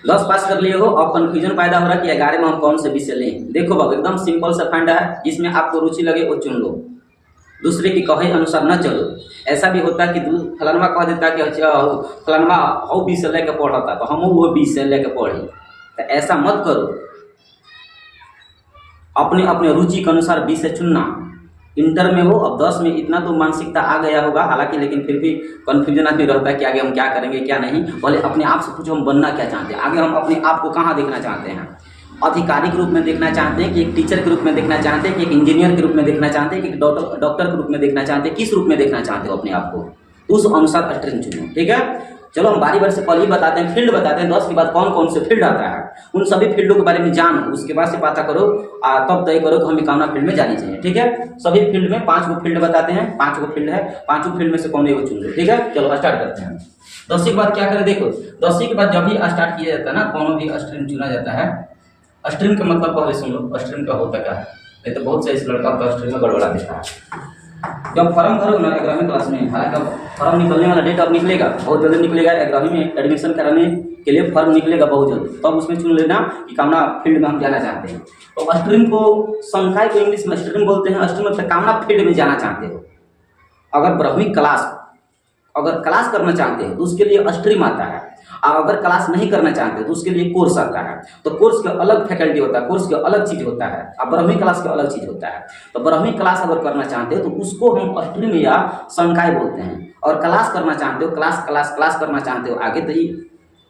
10 पास कर लिए हो और कन्फ्यूजन पैदा हो रहा है कि 11 में हम कौन से विषय लें। देखो बाबू एकदम सिंपल सा फंडा है, जिसमें आपको रुचि लगे वो चुन लो, दूसरे की कहे अनुसार न चलो। ऐसा भी होता है कि फलानवा कह देता है कि अच्छा फलानवा हो विषय लेके पढ़ता तो हम वो विषय लेके पढ़ी, तो ऐसा मत करो। अपने अपने रुचि के अनुसार विषय चुनना। इंटर में हो, अब 10 में इतना तो मानसिकता आ गया होगा हालांकि, लेकिन फिर भी कन्फ्यूजन आदमी रहता है कि आगे हम क्या करेंगे क्या नहीं। बोले अपने आप से पूछो हम बनना क्या चाहते हैं, आगे हम अपने आप को कहाँ देखना चाहते हैं। अधिकारी के रूप में देखना चाहते हैं कि एक टीचर के रूप में देखना चाहते हैं कि एक इंजीनियर के रूप में देखना चाहते हैं कि एक डॉक्टर के रूप में देखना चाहते हैं, किस रूप में देखना चाहते हो अपने आप को, उस अनुसार स्ट्रीम चुनो। ठीक है, चलो हम बारी बारी से पहले ही बताते हैं, फील्ड बताते हैं 10 के बाद कौन कौन से फील्ड आता है, उन सभी फील्डों के बारे में जानो, उसके बाद से पता करो तब तय करो कि हमें कौन फील्ड में जानी चाहिए। ठीक है, सभी फील्ड में 5 गो फील्ड बताते हैं, 5 गो फील्ड है, 5 फील्ड में से कौन एक चुन लो। ठीक है, चलो स्टार्ट करते हैं। 10वीं के बाद क्या करें, देखो 10वीं के बाद जब भी स्टार्ट किया जाता है ना, कौन भी स्ट्रीम चुना जाता है। स्ट्रीम का मतलब पहले सुन लो, स्ट्रीम का होता क्या है, नहीं तो बहुत से इस लड़का तो स्ट्रीम में गड़बड़ा देता है। जब फॉर्म भरोगे ना 11वीं क्लास में, हालांकि फॉर्म निकलने वाला डेट अब निकलेगा, बहुत जल्दी निकलेगा। 11वीं में एडमिशन कराने के लिए फॉर्म निकलेगा बहुत जल्दी, तब उसमें चुन लेना कि कामना फील्ड में हम जाना चाहते हैं। तो स्ट्रीम को संकाय को इंग्लिश में स्ट्रीम बोलते हैं। स्ट्रीम मतलब कामना फील्ड में जाना चाहते हो। अगर 12वीं क्लास अगर क्लास करना चाहते हो तो उसके लिए स्ट्रीम आता है, और अगर क्लास नहीं करना चाहते तो उसके लिए कोर्स आता है। तो कोर्स का अलग फैकल्टी होता है, कोर्स का अलग चीज होता है, और 12वीं क्लास का अलग चीज होता है। तो 12वीं क्लास अगर करना चाहते हो तो उसको हम स्ट्रीम या संकाय बोलते हैं, और क्लास करना चाहते हो, क्लास करना चाहते हो आगे, तो ये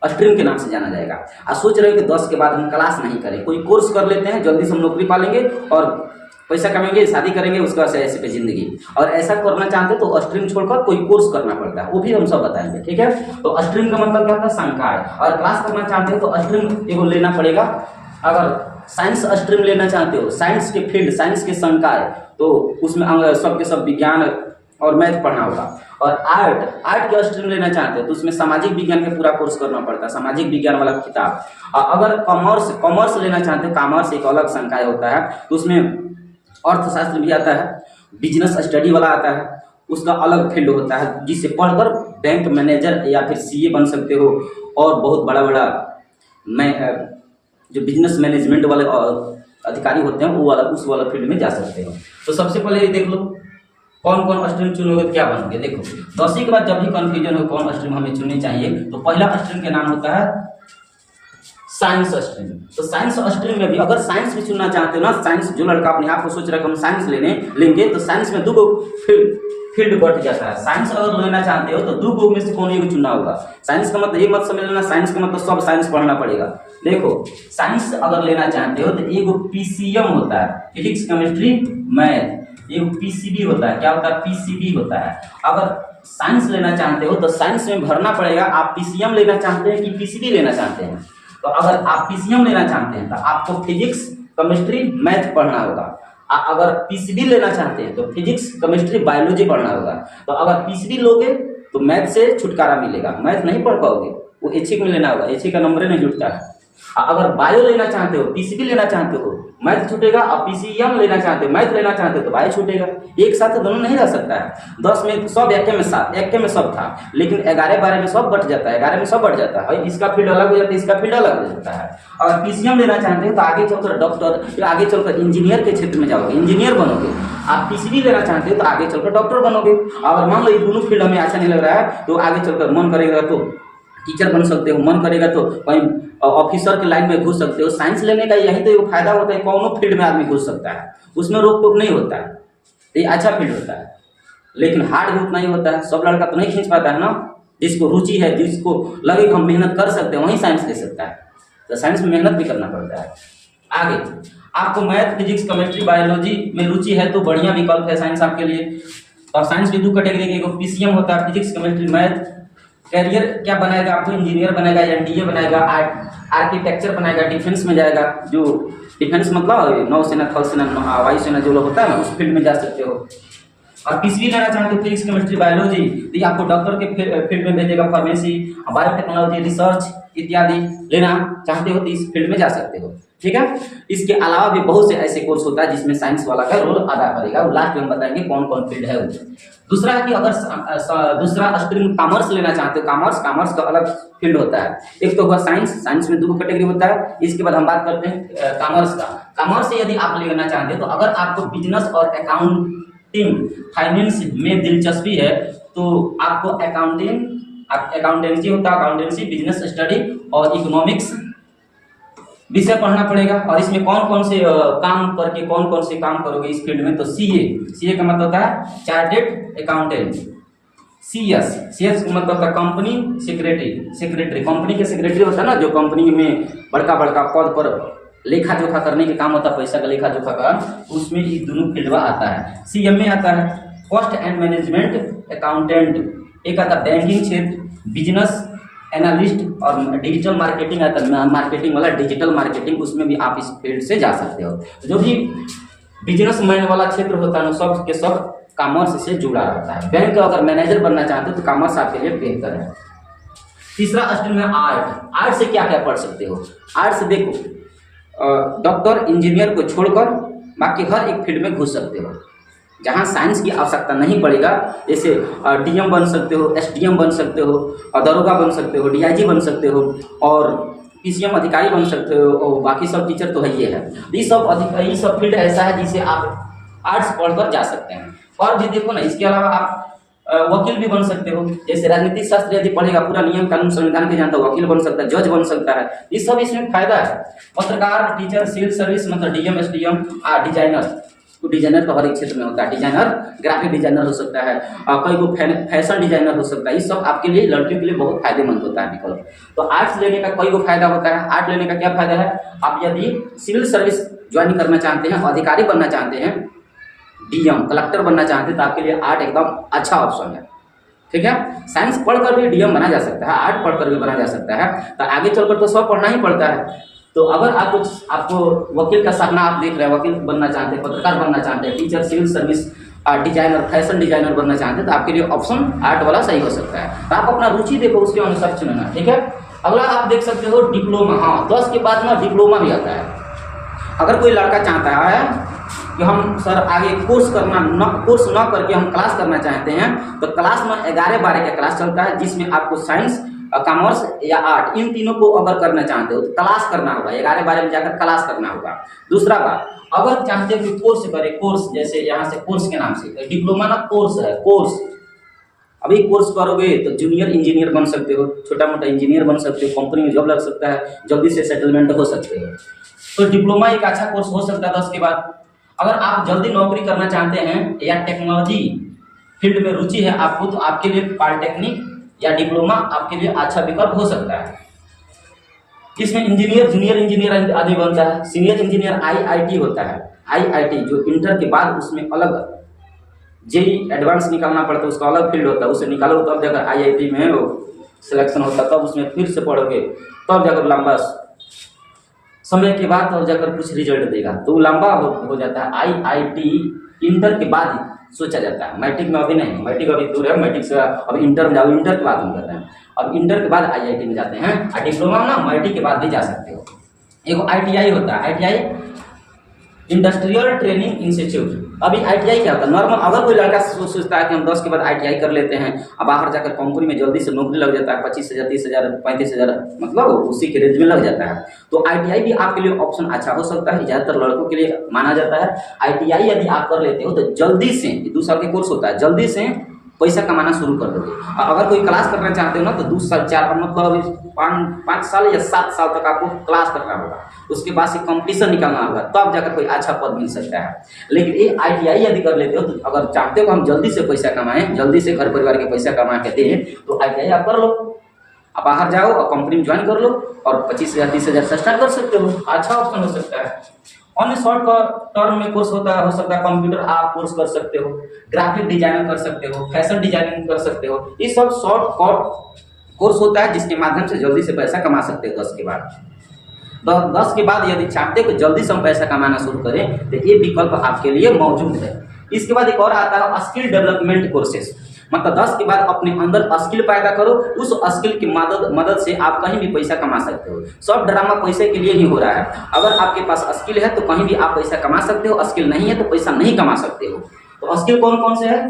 स्ट्रीम के नाम से जाना जाएगा। और सोच रहे हो कि 10 के बाद हम क्लास नहीं करें, कोई कोर्स कर लेते हैं, जल्दी से हम नौकरी पा लेंगे और पैसा कमाएंगे, शादी करेंगे, उसके बाद ऐसे पे जिंदगी। और ऐसा करना चाहते तो स्ट्रीम छोड़कर कोई कोर्स करना पड़ता है, वो भी हम सब बताएंगे। ठीक है, तो स्ट्रीम का मतलब क्या होता है, संकाय। और क्लास करना चाहते हो तो स्ट्रीम एगो लेना पड़ेगा। अगर साइंस स्ट्रीम लेना चाहते हो, साइंस के फील्ड, साइंस के संकाय, तो उसमें सब के सब विज्ञान और मैथ पढ़ना होगा। और आर्ट के स्ट्रीम लेना चाहते हो तो उसमें सामाजिक विज्ञान के पूरा कोर्स करना पड़ता है, सामाजिक विज्ञान वाला किताब। अगर कॉमर्स लेना चाहते हो, कॉमर्स एक अलग संकाय होता है, तो उसमें अर्थशास्त्र भी आता है, बिजनेस स्टडी वाला आता है, उसका अलग फील्ड होता है, जिससे पढ़कर बैंक मैनेजर या फिर सीए बन सकते हो, और बहुत बड़ा बड़ा जो बिजनेस मैनेजमेंट वाले अधिकारी होते हैं वो वाला, उस वाला फील्ड में जा सकते हो। तो सबसे पहले ये देख लो कौन कौन स्ट्रीम चुनोगे तो क्या बनोगे। देखो 10वीं के बाद जब भी कन्फ्यूजन हो कौन स्ट्रीम हमें चुननी चाहिए, तो पहला स्ट्रीम के नाम होता है साइंस स्ट्रीम। तो साइंस स्ट्रीम में भी अगर साइंस भी चुनना चाहते हो ना, साइंस जो लड़का अपने आप को सोच रहा है कि हम साइंस लेंगे, तो साइंस में 2 गो फील्ड बढ़ जाता है। साइंस अगर लेना चाहते हो तो 2 गो में से कौन एक चुनना होगा। साइंस का मतलब ये मत समझ लेना साइंस का मतलब सब साइंस पढ़ना पड़ेगा। देखो साइंस अगर लेना चाहते हो तो एगो पीसीएम होता है, फिजिक्स केमिस्ट्री मैथ, एगो पीसीबी होता है। क्या होता है, पीसीबी होता है। अगर साइंस लेना चाहते हो तो साइंस में भरना पड़ेगा। आप पीसीएम लेना चाहते हैं कि पीसीबी लेना चाहते हैं। तो अगर आप पीसीएम लेना चाहते हैं तो आपको फिजिक्स केमिस्ट्री मैथ पढ़ना होगा। अगर पीसीबी लेना चाहते हैं तो फिजिक्स केमिस्ट्री बायोलॉजी पढ़ना होगा। तो अगर पीसीबी लोगे तो मैथ से छुटकारा मिलेगा, मैथ नहीं पढ़ पाओगे, वो ऐच्छिक में लेना होगा, ऐच्छिक का नंबर नहीं जुटता है। अगर बायो लेना चाहते हो, पीसीबी लेना चाहते हो, मैथ छूटेगा, और पीसीएम लेना चाहते हो, मैथ लेना चाहते हो तो बायो छूटेगा। एक साथ दोनों नहीं रह सकता है। 10 में सब, एक में सब था, लेकिन 11 12 में सब बट जाता है, 11 में सब बट जाता है, इसका फील्ड अलग हो जाता है, इसका फील्ड अलग हो जाता है। अगर पीसीएम लेना चाहते हो तो आगे चलकर डॉक्टर या आगे चलकर इंजीनियर के क्षेत्र में जाओगे, इंजीनियर बनोगे। आप पीसीबी लेना चाहते हो तो आगे चलकर डॉक्टर बनोगे। अगर मान लो ये दोनों फील्ड हमें अच्छा नहीं लग रहा है तो आगे चलकर मन करेगा तो टीचर बन सकते हो, मन करेगा तो कहीं ऑफिसर के लाइन में घुस सकते हो। साइंस लेने का यही तो एक फायदा होता है, कौनो फील्ड में आदमी घुस सकता है, उसमें रोक टोक नहीं होता है, ये अच्छा फील्ड होता है। लेकिन हार्ड बहुत नहीं होता है, सब लड़का तो नहीं खींच पाता है ना। जिसको रुचि है, जिसको लगे कि हम मेहनत कर सकते हैं, वही साइंस ले सकता है। तो साइंस में मेहनत भी करना पड़ता है। आगे आपको मैथ फिजिक्स केमिस्ट्री बायोलॉजी में रुचि है तो बढ़िया विकल्प है साइंस आपके लिए। और साइंस भी 2 कैटेगरी के, एक पीसीएम होता है, फिजिक्स केमिस्ट्री मैथ। कैरियर क्या बनाएगा आपको, इंजीनियर बनाएगा, एनडीए बनाएगा, आर्किटेक्चर बनाएगा, डिफेंस में जाएगा। जो डिफेंस मतलब नौसेना, थल सेना, वायुसेना जो लोग होता है ना, उस फील्ड में जा सकते हो। और तीसरी लेना चाहते हो फिजिक्स केमिस्ट्री बायोलॉजी, तो ये आपको डॉक्टर के फील्ड में भेजेगा, फार्मेसी, बायोटेक्नोलॉजी, रिसर्च इत्यादि लेना चाहते हो तो इस फील्ड में जा सकते हो। ठीक है, इसके अलावा भी बहुत से ऐसे कोर्स होता है जिसमें साइंस वाला का रोल अदा करेगा, लास्ट में हम बताएंगे कौन कौन फील्ड है वो। दूसरा है कि अगर दूसरा स्ट्रीम कॉमर्स लेना चाहते हो, कॉमर्स का अलग फील्ड होता है। एक तो हुआ साइंस में दो कैटेगरी होता है। इसके बाद हम बात करते हैं कॉमर्स का। कॉमर्स से यदि आप लेना चाहते हो तो अगर आपको बिजनेस और अकाउंटिंग फाइनेंस में दिलचस्पी है तो आपको अकाउंटेंसी होता है, अकाउंटेंसी, बिजनेस स्टडी और इकोनॉमिक्स विषय पढ़ना पड़ेगा। और इसमें कौन कौन से काम करके कौन कौन से काम करोगे इस फील्ड में, तो सीए का मतलब होता है चार्टेड अकाउंटेंट, सीएस का मतलब होता है कंपनी सेक्रेटरी, कंपनी के सेक्रेटरी होता है ना, जो कंपनी में बड़का बड़का पद पर लेखा जोखा करने के काम होता है, पैसा का लेखा जोखा का, उसमें ये दोनों फील्ड आता है। सीएमए आता है कॉस्ट एंड मैनेजमेंट अकाउंटेंट, एक आता है बैंकिंग क्षेत्र, बिजनेस एनालिस्ट, और डिजिटल मार्केटिंग आता है, मार्केटिंग वाला डिजिटल मार्केटिंग, उसमें भी आप इस फील्ड से जा सकते हो। जो भी बिजनेसमैन वाला क्षेत्र होता है ना, सब के सब कॉमर्स से जुड़ा रहता है। बैंक का अगर मैनेजर बनना चाहते हो तो कॉमर्स आपके लिए बेहतर है। तीसरा स्ट्रीम है आर्ट से क्या क्या पढ़ सकते हो। आर्ट से देखो डॉक्टर इंजीनियर को छोड़कर बाकी हर एक फील्ड में घुस सकते हो। जहाँ साइंस की आवश्यकता नहीं पड़ेगा, जैसे डीएम बन सकते हो, एसडीएम बन सकते हो, दरोगा बन सकते हो, डीआईजी बन सकते हो, और पीसीएम अधिकारी बन सकते हो, और बाकी सब टीचर तो है ये है। ये सब फील्ड ऐसा है जिसे आप आर्ट्स पढ़कर जा सकते हैं। और भी देखो ना, इसके अलावा आप वकील भी बन सकते हो। जैसे राजनीतिक शास्त्र यदि पढ़ेगा, पूरा नियम कानून संविधान के जानता, वकील बन सकता है, जज बन सकता है। ये सब इसमें फायदा है। पत्रकार, टीचर, सिविल सर्विस मतलब डीएम, एसडीएम, डिजाइनर तो हर एक क्षेत्र में होता है। डिजाइनर, ग्राफिक डिजाइनर हो सकता है, कई को फैशन डिजाइनर हो सकता है। ये सब आपके लिए, लड़कियों के लिए बहुत फायदेमंद होता है विकल्प। तो आर्ट्स लेने का कई को फायदा होता है। आर्ट लेने का क्या फायदा है, आप यदि सिविल सर्विस ज्वाइन करना चाहते हैं, अधिकारी बनना चाहते हैं, डीएम, कलेक्टर बनना चाहते हैं, तो आपके लिए आर्ट एकदम अच्छा ऑप्शन है। ठीक है, साइंस पढ़कर भी डीएम बना जा सकता है, आर्ट पढ़कर भी बना जा सकता है। तो आगे चलकर तो सब पढ़ना ही पड़ता है। तो अगर आपको वकील का सपना आप देख रहे हैं, वकील बनना चाहते हैं, पत्रकार बनना चाहते हैं, teacher, civil service, designer, fashion designer बनना चाहते हैं, तो आपके लिए ऑप्शन आर्ट वाला सही हो सकता है। तो आप अपना रुचि देखो, उसके अनुसार चुनना। ठीक है, अगला आप देख सकते हो डिप्लोमा। हाँ, 10 के बाद ना डिप्लोमा भी आता है। अगर कोई लड़का चाहता है कि हम सर आगे कोर्स न करके हम क्लास करना चाहते हैं, तो क्लास में 11-12 का क्लास चलता है, जिसमें आपको साइंस, कॉमर्स या आर्ट, इन तीनों को अगर करना चाहते हो तो क्लास करना होगा, 11-12 में जाकर क्लास करना होगा। दूसरा बात, अगर चाहते हो कि कोर्स करे, कोर्स जैसे यहाँ से कोर्स के नाम से डिप्लोमा ना कोर्स है, कोर्स अभी कोर्स करोगे तो जूनियर इंजीनियर बन सकते हो, छोटा मोटा इंजीनियर बन सकते हो, कंपनी में जॉब लग सकता है, जल्दी से सेटलमेंट हो सकते हो। तो डिप्लोमा एक अच्छा कोर्स हो सकता है 10 के बाद। अगर आप जल्दी नौकरी करना चाहते हैं या टेक्नोलॉजी फील्ड में रुचि है आपको, तो आपके लिए पॉलिटेक्निक या डिप्लोमा आपके लिए अच्छा विकल्प हो सकता है। इसमें इंजीनियर, जूनियर इंजीनियर आदमी बनता है। सीनियर इंजीनियर आईआईटी होता है, आईआईटी जो इंटर के बाद उसमें अलग जेई एडवांस निकालना पड़ता है, उसका अलग फील्ड होता है, उसे निकालो तब जाकर आईआईटी में वो सिलेक्शन होता है, तब उसमें फिर से पढ़ोगे, तब जाकर लंबा समय के बाद तब जाकर कुछ रिजल्ट देगा, तो लंबा हो जाता है। आईआईटी इंटर के बाद सोचा जाता है, मैट्रिक में अभी नहीं, मैट्रिक अभी दूर है, मैट्रिक से अब इंटर में जाओ, इंटर के बाद हम करते हैं। अब इंटर के बाद आईआईटी में जाते हैं, और डिप्लोमा ना मैट्रिक के बाद भी जा सकते हो। एक आईटीआई होता है, आईटीआई इंडस्ट्रियल ट्रेनिंग इंस्टीट्यूट। अभी आईटीआई क्या होता है, नॉर्मल अगर कोई लड़का सोचता है कि हम 10 के बाद आईटीआई कर लेते हैं, अब बाहर जाकर कंपनी में जल्दी से नौकरी लग जाता है, 25,000, 30,000, 35,000, मतलब उसी के रेंज में लग जाता है, तो आईटीआई भी आपके लिए ऑप्शन अच्छा हो सकता है। ज़्यादातर लड़कों के लिए माना जाता है। आईटीआई यदि आप कर लेते हो तो जल्दी से, 2 साल के कोर्स होता है, जल्दी से पैसा कमाना शुरू कर दोगे। अगर कोई क्लास करना चाहते हो ना, तो 2 साल, 4 मतलब 5 साल या 7 साल तक आपको क्लास करना होगा, उसके बाद से कंपटीशन निकालना होगा, तब जाकर कोई अच्छा पद मिल सकता है। लेकिन ये आईटीआई यदि कर लेते हो, तो अगर चाहते हो हम जल्दी से पैसा कमाएं, जल्दी से घर परिवार के पैसा कमा के दें, तो आईटीआई आप कर लो, आप बाहर जाओ और कंपनी में ज्वाइन कर लो, और 25,000, 30,000 से स्टार्ट कर सकते हो, अच्छा ऑप्शन हो सकता है। अन्य शॉर्ट टर्म में कोर्स हो सकता है कंप्यूटर आप कोर्स कर सकते हो, ग्राफिक डिजाइनिंग कर सकते हो, फैशन डिजाइनिंग कर सकते हो। ये सब शॉर्ट कोर्स होता है जिसके माध्यम से जल्दी से पैसा कमा सकते हो 10 के बाद। 10 के बाद यदि चाहते हो कि जल्दी से हम पैसा कमाना शुरू करें, तो ये विकल्प आपके लिए मौजूद है। इसके बाद एक और आता है स्किल डेवलपमेंट कोर्सेज, मतलब 10 के बाद अपने अंदर स्किल पैदा करो, उस स्किल की मदद से आप कहीं भी पैसा कमा सकते हो। सब ड्रामा पैसे के लिए ही हो रहा है। अगर आपके पास स्किल है तो कहीं भी आप पैसा कमा सकते हो, स्किल नहीं है तो पैसा नहीं कमा सकते हो। तो स्किल कौन कौन से है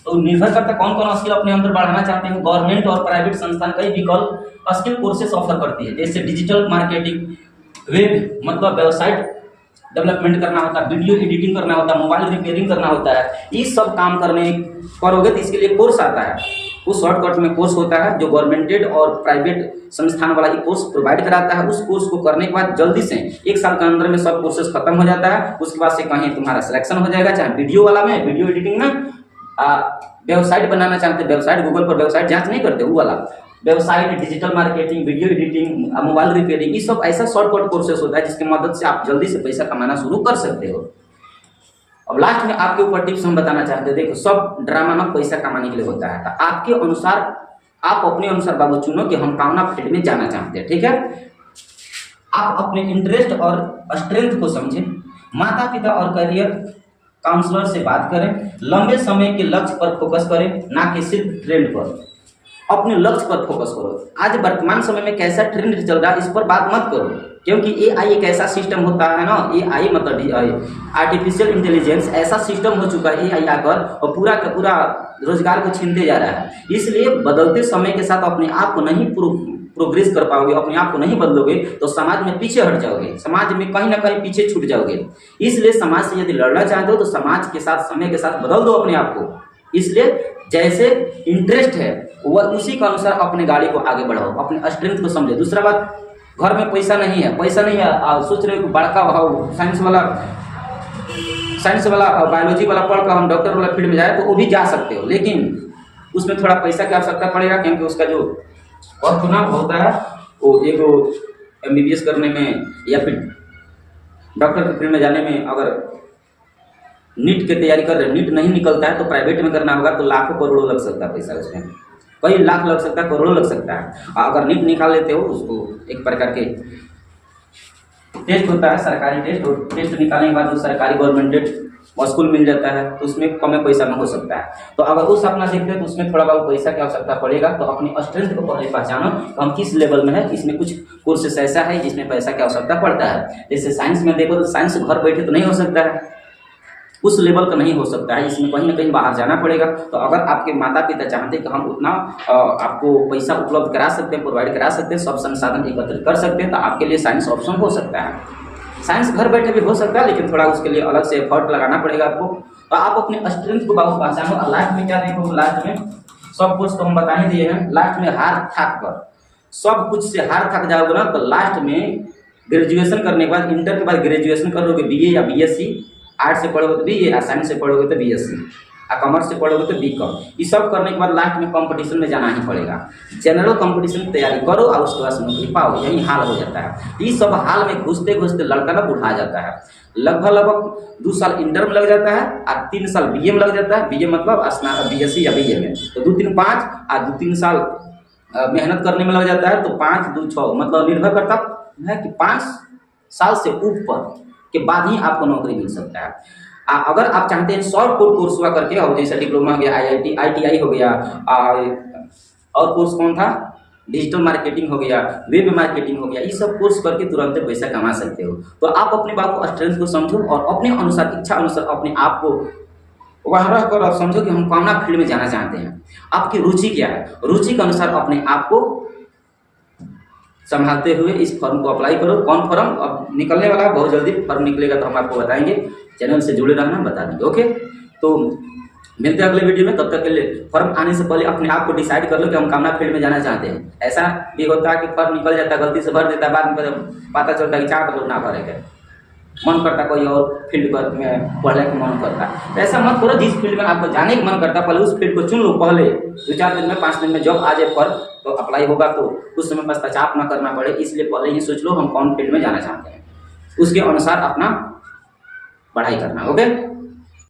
तो निर्भर करता है कौन कौन स्किल अपने अंदर बढ़ाना चाहते हैं। गवर्नमेंट और प्राइवेट संस्थान कई विकल्प स्किल कोर्सेज ऑफर करती है, जैसे डिजिटल मार्केटिंग, वेब मतलब वेबसाइट डेवलपमेंट करना होता है, वीडियो एडिटिंग करना होता है, मोबाइल रिपेयरिंग करना होता है। ये सब काम करने करोगे तो इसके लिए कोर्स आता है, उस शॉर्टकट में कोर्स होता है जो गवर्नमेंटेड और प्राइवेट संस्थान वाला ये कोर्स प्रोवाइड कराता है। उस कोर्स को करने के बाद जल्दी से 1 साल के अंदर में सब कोर्सेज खत्म हो जाता है। उसके बाद से कहीं तुम्हारा सिलेक्शन हो जाएगा, चाहे वीडियो वाला में, वीडियो एडिटिंग में, वेबसाइट बनाना चाहते हैं, वेबसाइट गूगल पर वेबसाइट जांच नहीं करते वो वाला, website, digital marketing, video editing, mobile repairing, ये सब ऐसा शॉर्टकट कोर्सेस होता है जिसकी मदद से आप जल्दी से पैसा कमाना शुरू कर सकते हो। अब लास्ट में आपके ऊपर टिप्स हम बताना चाहते हैं। देखो सब ड्रामा में पैसा कमाने के लिए होता है, तो आपके अनुसार आप अपने अनुसार बाबू चुनो कि हम कौन फील्ड में जाना चाहते हैं। ठीक है, आप अपने इंटरेस्ट और स्ट्रेंथ को समझें, माता पिता और करियर काउंसलर से बात करें, लंबे समय के लक्ष्य पर फोकस करें, ना कि सिर्फ ट्रेंड पर। अपने लक्ष्य पर फोकस करो। आज वर्तमान समय में कैसा ट्रेंड चल रहा है इस पर बात मत करो, क्योंकि एआई एक ऐसा सिस्टम होता है ना, एआई मतलब आर्टिफिशियल इंटेलिजेंस ऐसा सिस्टम हो चुका है एआई आकर और पूरा का पूरा रोजगार को छीनते जा रहा है। इसलिए बदलते समय के साथ अपने आप को नहीं प्रोग्रेस कर पाओगे, अपने आप को नहीं बदलोगे तो समाज में पीछे हट जाओगे, समाज में कहीं ना कहीं पीछे छूट जाओगे। इसलिए समाज से यदि लड़ना चाहते हो तो समाज के साथ, समय के साथ बदल दो अपने आप को। इसलिए जैसे इंटरेस्ट है वह उसी के अनुसार अपने गाड़ी को आगे बढ़ाओ, अपने स्ट्रेंथ को समझो। दूसरा बात, घर में पैसा नहीं है, सोच रहे हो बड़का साइंस वाला बायोलॉजी वाला पढ़कर हम डॉक्टर वाला फील्ड में जाए तो वो भी जा सकते हो, लेकिन उसमें थोड़ा पैसा की आवश्यकता पड़ेगा, क्योंकि उसका जो और चुनाव होता है वो एक MBBS करने में या फिर डॉक्टर के फील्ड में जाने में, अगर नीट की तैयारी कर रहे, नीट नहीं निकलता है तो प्राइवेट में करना होगा तो लाखों करोड़ों लग सकता है पैसा, उसमें कई लाख लग सकता है, करोड़ों लग सकता है। अगर नीट निकाल लेते हो, उसको एक प्रकार के टेस्ट होता है, सरकारी टेस्ट, और टेस्ट निकालने के बाद जो सरकारी गवर्नमेंटेड स्कूल मिल जाता है तो उसमें कम पैसा में हो सकता है। तो अगर उस अपना देखते हैं तो उसमें थोड़ा बहुत पैसा की आवश्यकता पड़ेगा। तो अपनी स्ट्रेंथ को पहले पहचानो तो हम किस लेवल में है। इसमें कुछ कोर्सेस ऐसा है जिसमें पैसा की आवश्यकता पड़ता है, जैसे साइंस में देखो तो साइंस घर बैठे तो नहीं हो सकता है, उस लेवल का नहीं हो सकता है, इसमें कहीं ना कहीं बाहर जाना पड़ेगा। तो अगर आपके माता पिता चाहते हैं कि हम उतना आपको पैसा उपलब्ध करा सकते हैं, प्रोवाइड करा सकते हैं, सब संसाधन एकत्रित कर सकते हैं, तो आपके लिए साइंस ऑप्शन हो सकता है। साइंस घर बैठे भी हो सकता है, लेकिन थोड़ा उसके लिए अलग से एफर्ट लगाना पड़ेगा आपको। तो आप अपने स्ट्रेंथ को बाबू पहचानो। लास्ट में क्या देखो, लास्ट में सब कुछ तो हम बता ही दिए हैं, लास्ट में हार थाक कर, सब कुछ से हार थक जाओगे ना तो लास्ट में ग्रेजुएशन करने के बाद, इंटर के बाद ग्रेजुएशन करोगे, BA या BSc, आर्ट्स से पढ़ोगे तो BA, साइंस से पढ़ोगे तो BSc, कॉमर्स से पढ़ोगे तो BCom। ये सब करने के बाद लास्ट में कंपटीशन में जाना ही पड़ेगा। जनरल कंपटीशन की तैयारी करो और उसके बाद नौकरी पाओ, यही हाल हो जाता है। ये सब हाल में घुसते घुसते लड़का ना बुढ़ा जाता है। लगभग 2 साल इंटर में लग जाता है और 3 साल BA में लग जाता है। BA मतलब BSc या BA में, तो 2 3 5 और 2 3 साल मेहनत करने में लग जाता है। तो 5 2 6 मतलब निर्भर करता है कि 5 साल से ऊपर के बाद ही आपको नौकरी मिल सकता है। अगर आप चाहते हैं शॉर्ट कोर्स हुआ करके, और जैसे डिप्लोमा हो गया, ITI हो गया, और कोर्स कौन था, डिजिटल मार्केटिंग हो गया, वेब मार्केटिंग हो गया, ये सब कोर्स करके तुरंत पैसा कमा सकते हो। तो आप अपने बात को, स्ट्रेंथ को समझो और अपने अनुसार, इच्छा अनुसार अपने आप को वहाँ रह कर समझो कि हम कौन फील्ड में जाना चाहते हैं, आपकी रुचि क्या है। रुचि के अनुसार अपने आप को संभालते हुए इस फॉर्म को अप्लाई करो। कौन फॉर्म अब निकलने वाला है, बहुत जल्दी फॉर्म निकलेगा तो हम आपको बताएंगे। चैनल से जुड़े रहना, बता देंगे। ओके, तो मिलते हैं अगले वीडियो में। तब तक के लिए फॉर्म आने से पहले अपने आप को डिसाइड कर लो कि हम कौन फील्ड में जाना चाहते हैं। ऐसा भी होता है कि फॉर्म निकल जाता है, गलती से भर देता है, बाद में पता चलता है कि चाहते लोग ना भरेंगे, मन करता कोई और फील्ड पर में पढ़ने का मन करता है। तो ऐसा मत करो, जिस फील्ड में आपको जाने का मन करता है पहले उस फील्ड को चुन लो। पहले 2-4 दिन में, 5 दिन में जॉब आ जाए फॉर्म तो अप्लाई होगा, तो उस समय पश्चाताप ना करना पड़े। इसलिए पहले ही सोच लो हम कौन फील्ड में जाना चाहते हैं, उसके अनुसार अपना पढ़ाई करना। ओके।